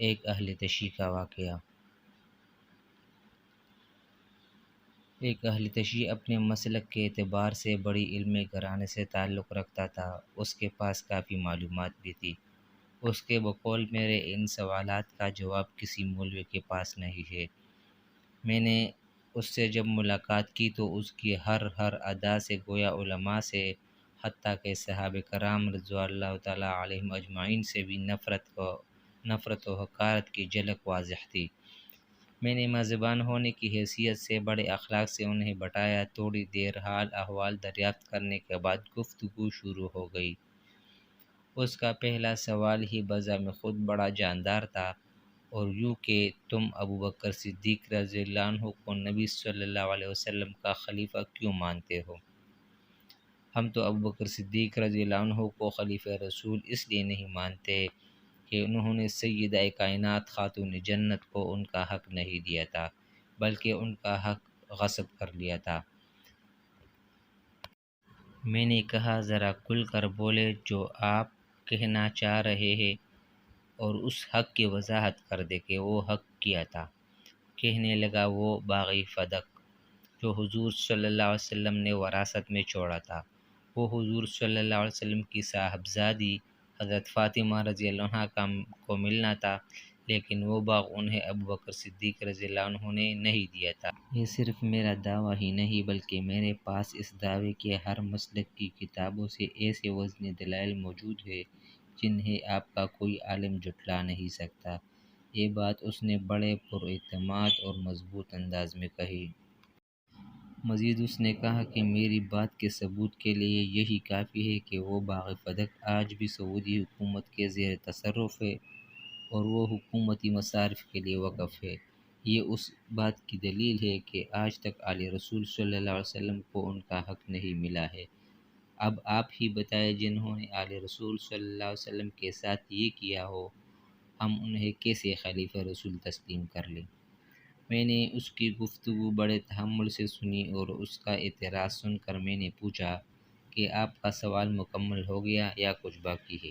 ایک اہل تشیع کا واقعہ۔ ایک اہل تشیع اپنے مسلک کے اعتبار سے بڑی علمی گھرانے سے تعلق رکھتا تھا۔ اس کے پاس کافی معلومات بھی تھی۔ اس کے بقول میرے ان سوالات کا جواب کسی مولوی کے پاس نہیں ہے۔ میں نے اس سے جب ملاقات کی تو اس کی ہر ادا سے گویا علماء سے، حتیٰ کہ صحابہ کرام رضوان اللہ تعالیٰ علیہم اجمعین سے بھی نفرت و حقارت کی جھلک واضح تھی۔ میں نے ماں زبان ہونے کی حیثیت سے بڑے اخلاق سے انہیں بتایا۔ تھوڑی دیر حال احوال دریافت کرنے کے بعد گفتگو شروع ہو گئی۔ اس کا پہلا سوال ہی بذات خود بڑا جاندار تھا، اور یوں کہ تم ابوبکر صدیق رضی اللہ عنہ کو نبی صلی اللہ علیہ وسلم کا خلیفہ کیوں مانتے ہو؟ ہم تو ابوبکر صدیق رضی اللہ عنہ کو خلیفہ رسول اس لیے نہیں مانتے کہ انہوں نے سیدہ کائنات خاتون جنت کو ان کا حق نہیں دیا تھا، بلکہ ان کا حق غصب کر لیا تھا۔ میں نے کہا ذرا کھل کر بولے جو آپ کہنا چاہ رہے ہیں، اور اس حق کی وضاحت کر دے کہ وہ حق کیا تھا۔ کہنے لگا وہ باغی فدق جو حضور صلی اللہ علیہ وسلم نے وراثت میں چھوڑا تھا۔ وہ حضور صلی اللہ علیہ وسلم کی صاحبزادی حضرت فاطمہ رضی اللہ عنہا کو ملنا تھا، لیکن وہ باغ انہیں ابوبکر صدیق رضی اللہ عنہ نے نہیں دیا تھا۔ یہ صرف میرا دعویٰ ہی نہیں بلکہ میرے پاس اس دعوے کے ہر مسلک کی کتابوں سے ایسے وزنی دلائل موجود ہیں جنہیں آپ کا کوئی عالم جھٹلا نہیں سکتا۔ یہ بات اس نے بڑے پراعتماد اور مضبوط انداز میں کہی۔ مزید اس نے کہا کہ میری بات کے ثبوت کے لیے یہی کافی ہے کہ وہ باغ فدق آج بھی سعودی حکومت کے زیر تصرف ہے، اور وہ حکومتی مصارف کے لیے وقف ہے۔ یہ اس بات کی دلیل ہے کہ آج تک آل رسول صلی اللہ علیہ وسلم کو ان کا حق نہیں ملا ہے۔ اب آپ ہی بتائیں جنہوں نے آل رسول صلی اللہ علیہ وسلم کے ساتھ یہ کیا ہو، ہم انہیں کیسے خلیفہ رسول تسلیم کر لیں؟ میں نے اس کی گفتگو بڑے تحمل سے سنی، اور اس کا اعتراض سن کر میں نے پوچھا کہ آپ کا سوال مکمل ہو گیا یا کچھ باقی ہے؟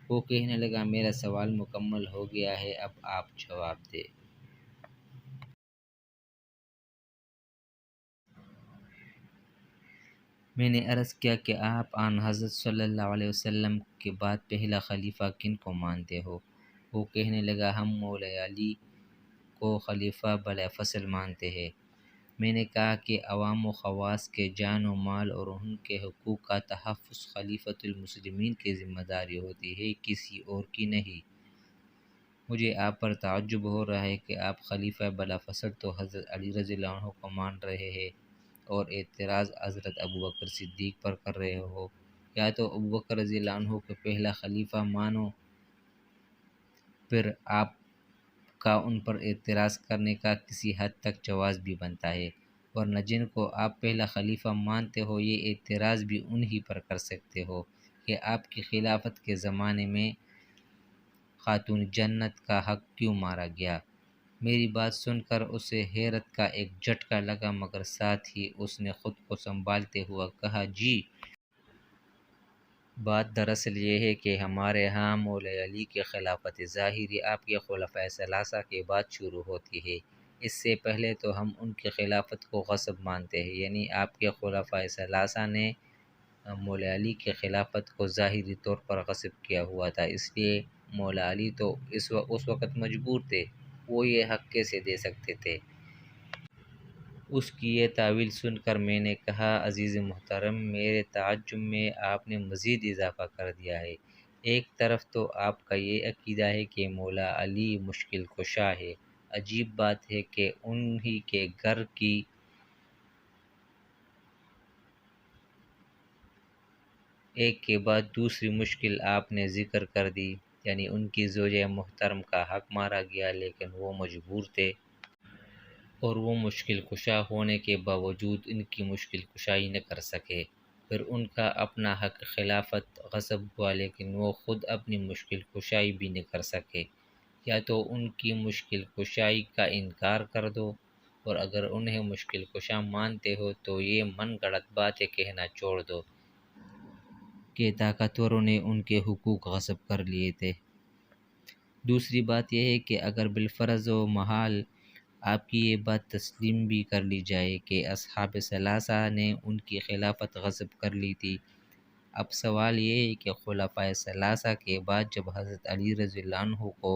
وہ کہنے لگا میرا سوال مکمل ہو گیا ہے، اب آپ جواب دیں۔ میں نے عرض کیا کہ آپ آن حضرت صلی اللہ علیہ وسلم کے بعد پہلا خلیفہ کن کو مانتے ہو؟ وہ کہنے لگا ہم مولا علی کو خلیفہ بلا فصل مانتے ہیں۔ میں نے کہا کہ عوام و خواص کے جان و مال اور ان کے حقوق کا تحفظ خلیفۃ المسلمین کی ذمہ داری ہوتی ہے، کسی اور کی نہیں۔ مجھے آپ پر تعجب ہو رہا ہے کہ آپ خلیفہ بلا فصل تو حضرت علی رضی اللہ عنہ کو مان رہے ہیں اور اعتراض حضرت ابوبکر صدیق پر کر رہے ہو۔ یا تو ابوبکر رضی اللہ عنہ کو پہلا خلیفہ مانو، پھر آپ کا ان پر اعتراض کرنے کا کسی حد تک جواز بھی بنتا ہے، ورنہ جن کو آپ پہلا خلیفہ مانتے ہو یہ اعتراض بھی انہی پر کر سکتے ہو کہ آپ کی خلافت کے زمانے میں خاتون جنت کا حق کیوں مارا گیا۔ میری بات سن کر اسے حیرت کا ایک جھٹکا لگا، مگر ساتھ ہی اس نے خود کو سنبھالتے ہوا کہا جی، بات دراصل یہ ہے کہ ہمارے ہاں مولا علی کی خلافت ظاہری آپ کے خلفائے ثلاثہ کے بعد شروع ہوتی ہے۔ اس سے پہلے تو ہم ان کی خلافت کو غصب مانتے ہیں، یعنی آپ کے خلفائے ثلاثہ نے مولا علی کی خلافت کو ظاہری طور پر غصب کیا ہوا تھا، اس لیے مولا علی تو اس وقت مجبور تھے، وہ یہ حق کیسے دے سکتے تھے؟ اس کی یہ تاویل سن کر میں نے کہا عزیز محترم، میرے تعجب میں آپ نے مزید اضافہ کر دیا ہے۔ ایک طرف تو آپ کا یہ عقیدہ ہے کہ مولا علی مشکل کشا ہے، عجیب بات ہے کہ انہی کے گھر کی ایک کے بعد دوسری مشکل آپ نے ذکر کر دی، یعنی ان کی زوجہ محترم کا حق مارا گیا، لیکن وہ مجبور تھے، اور وہ مشکل کشا ہونے کے باوجود ان کی مشکل کشائی نہ کر سکے۔ پھر ان کا اپنا حق خلافت غصب ہوا، لیکن وہ خود اپنی مشکل کشائی بھی نہ کر سکے۔ یا تو ان کی مشکل کشائی کا انکار کر دو، اور اگر انہیں مشکل کشا مانتے ہو تو یہ من گھڑت باتیں کہنا چھوڑ دو کہ طاقتوروں نے ان کے حقوق غصب کر لیے تھے۔ دوسری بات یہ ہے کہ اگر بالفرض و محال آپ کی یہ بات تسلیم بھی کر لی جائے کہ اصحاب ثلاثہ نے ان کی خلافت غصب کر لی تھی، اب سوال یہ ہے کہ خلفائے ثلاثہ کے بعد جب حضرت علی رضی اللہ عنہ کو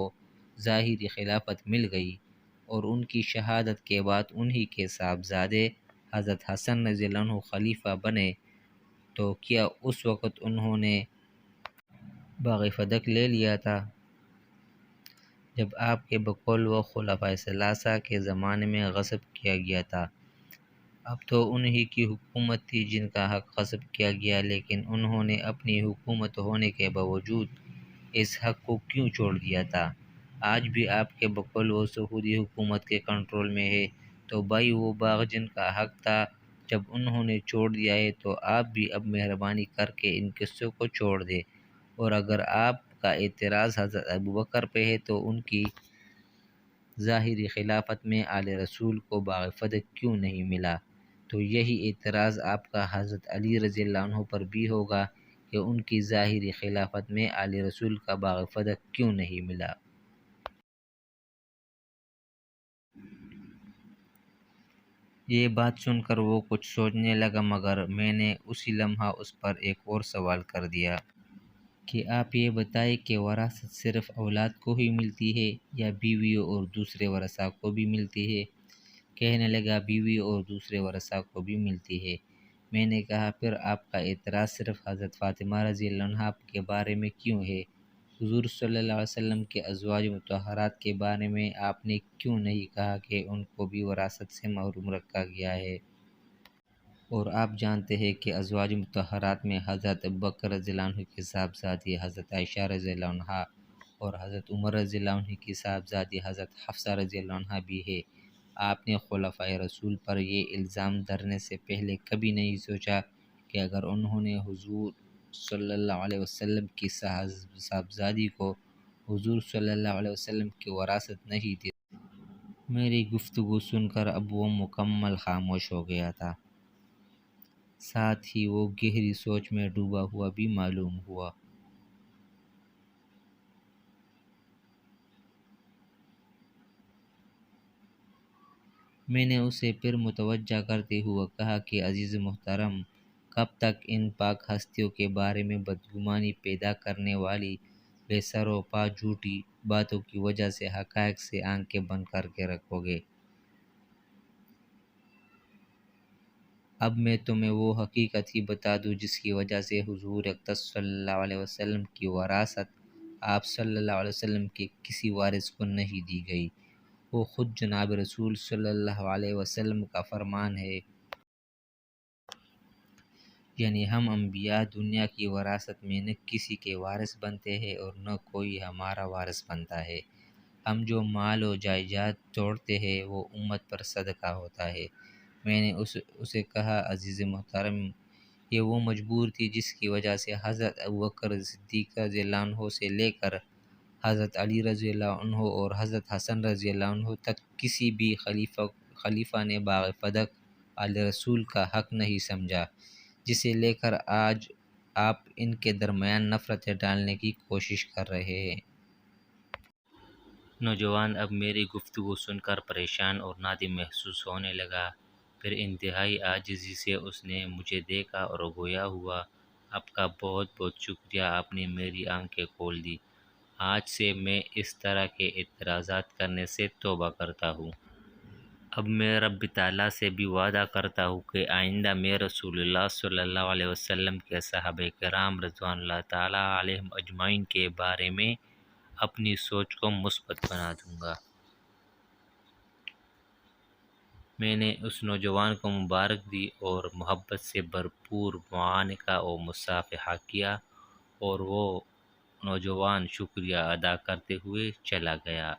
ظاہری خلافت مل گئی اور ان کی شہادت کے بعد انہی کے صاحبزادے حضرت حسن رضی اللہ عنہ خلیفہ بنے، تو کیا اس وقت انہوں نے باغ فدق لے لیا تھا؟ جب آپ کے بقول وہ خلفائے ثلاثہ کے زمانے میں غصب کیا گیا تھا، اب تو انہی کی حکومت تھی جن کا حق غصب کیا گیا، لیکن انہوں نے اپنی حکومت ہونے کے باوجود اس حق کو کیوں چھوڑ دیا تھا؟ آج بھی آپ کے بقول وہ سعودی حکومت کے کنٹرول میں ہے، تو بھائی وہ باغ جن کا حق تھا جب انہوں نے چھوڑ دیا ہے تو آپ بھی اب مہربانی کر کے ان قصوں کو چھوڑ دیں، اور اگر آپ کا اعتراض حضرت ابوبکر پہ ہے تو ان کی ظاہری خلافت میں آل رسول کو باغ فدق کیوں نہیں ملا، تو یہی اعتراض آپ کا حضرت علی رضی اللہ عنہ پر بھی ہوگا کہ ان کی ظاہری خلافت میں آل رسول کا باغ فدق کیوں نہیں ملا۔ یہ بات سن کر وہ کچھ سوچنے لگا، مگر میں نے اسی لمحہ اس پر ایک اور سوال کر دیا کہ آپ یہ بتائیں کہ وراثت صرف اولاد کو ہی ملتی ہے یا بیویوں اور دوسرے ورثاء کو بھی ملتی ہے؟ کہنے لگا بیوی اور دوسرے ورثاء کو بھی ملتی ہے۔ میں نے کہا پھر آپ کا اعتراض صرف حضرت فاطمہ رضی اللہ عنہا کے بارے میں کیوں ہے؟ حضور صلی اللہ علیہ وسلم کے ازواج مطہرات کے بارے میں آپ نے کیوں نہیں کہا کہ ان کو بھی وراثت سے محروم رکھا گیا ہے؟ اور آپ جانتے ہیں کہ ازواج مطہرات میں حضرت ابوبکر رضی اللہ عنہ کی صاحبزادی حضرت عائشہ رضی اللہ عنہا اور حضرت عمر رضی اللہ عنہ کی صاحبزادی حضرت حفصہ رضی اللہ عنہا بھی ہے۔ آپ نے خلفائے رسول پر یہ الزام دھرنے سے پہلے کبھی نہیں سوچا کہ اگر انہوں نے حضور صلی اللہ علیہ وسلم کی صاحبزادی کو حضور صلی اللہ علیہ وسلم کی وراثت نہیں دی؟ میری گفتگو سن کر اب وہ مکمل خاموش ہو گیا تھا، ساتھ ہی وہ گہری سوچ میں ڈوبا ہوا بھی معلوم ہوا۔ میں نے اسے پھر متوجہ کرتے ہوئے کہا کہ عزیز محترم، کب تک ان پاک ہستیوں کے بارے میں بدگمانی پیدا کرنے والی بے سر و پا جھوٹی باتوں کی وجہ سے حقائق سے آنکھیں بند کر کے رکھو گے؟ اب میں تمہیں وہ حقیقت ہی بتا دوں جس کی وجہ سے حضور اقدس صلی اللہ علیہ وسلم کی وراثت آپ صلی اللہ علیہ وسلم کے کسی وارث کو نہیں دی گئی۔ وہ خود جناب رسول صلی اللہ علیہ وسلم کا فرمان ہے، یعنی ہم انبیاء دنیا کی وراثت میں نہ کسی کے وارث بنتے ہیں اور نہ کوئی ہمارا وارث بنتا ہے۔ ہم جو مال و جائیداد توڑتے ہیں وہ امت پر صدقہ ہوتا ہے۔ میں نے اسے کہا عزیز محترم، یہ وہ مجبور تھی جس کی وجہ سے حضرت ابوبکر صدیق رضی اللہ عنہ سے لے کر حضرت علی رضی اللہ عنہ اور حضرت حسن رضی اللہ عنہ تک کسی بھی خلیفہ نے باغ فدق آل رسول کا حق نہیں سمجھا، جسے لے کر آج آپ ان کے درمیان نفرتیں ڈالنے کی کوشش کر رہے ہیں۔ نوجوان اب میری گفتگو سن کر پریشان اور نادم محسوس ہونے لگا، پھر انتہائی عاجزی سے اس نے مجھے دیکھا اور گویا ہوا، آپ کا بہت بہت شکریہ، آپ نے میری آنکھیں کھول دی۔ آج سے میں اس طرح کے اعتراضات کرنے سے توبہ کرتا ہوں۔ اب میں رب تعالیٰ سے بھی وعدہ کرتا ہوں کہ آئندہ میں رسول اللہ صلی اللہ علیہ وسلم کے صحابہ کرام رضوان اللہ تعالیٰ علیہم اجمعین کے بارے میں اپنی سوچ کو مثبت بنا دوں گا۔ میں نے اس نوجوان کو مبارک دی اور محبت سے بھرپور معانقہ و مصافحہ کیا، اور وہ نوجوان شکریہ ادا کرتے ہوئے چلا گیا۔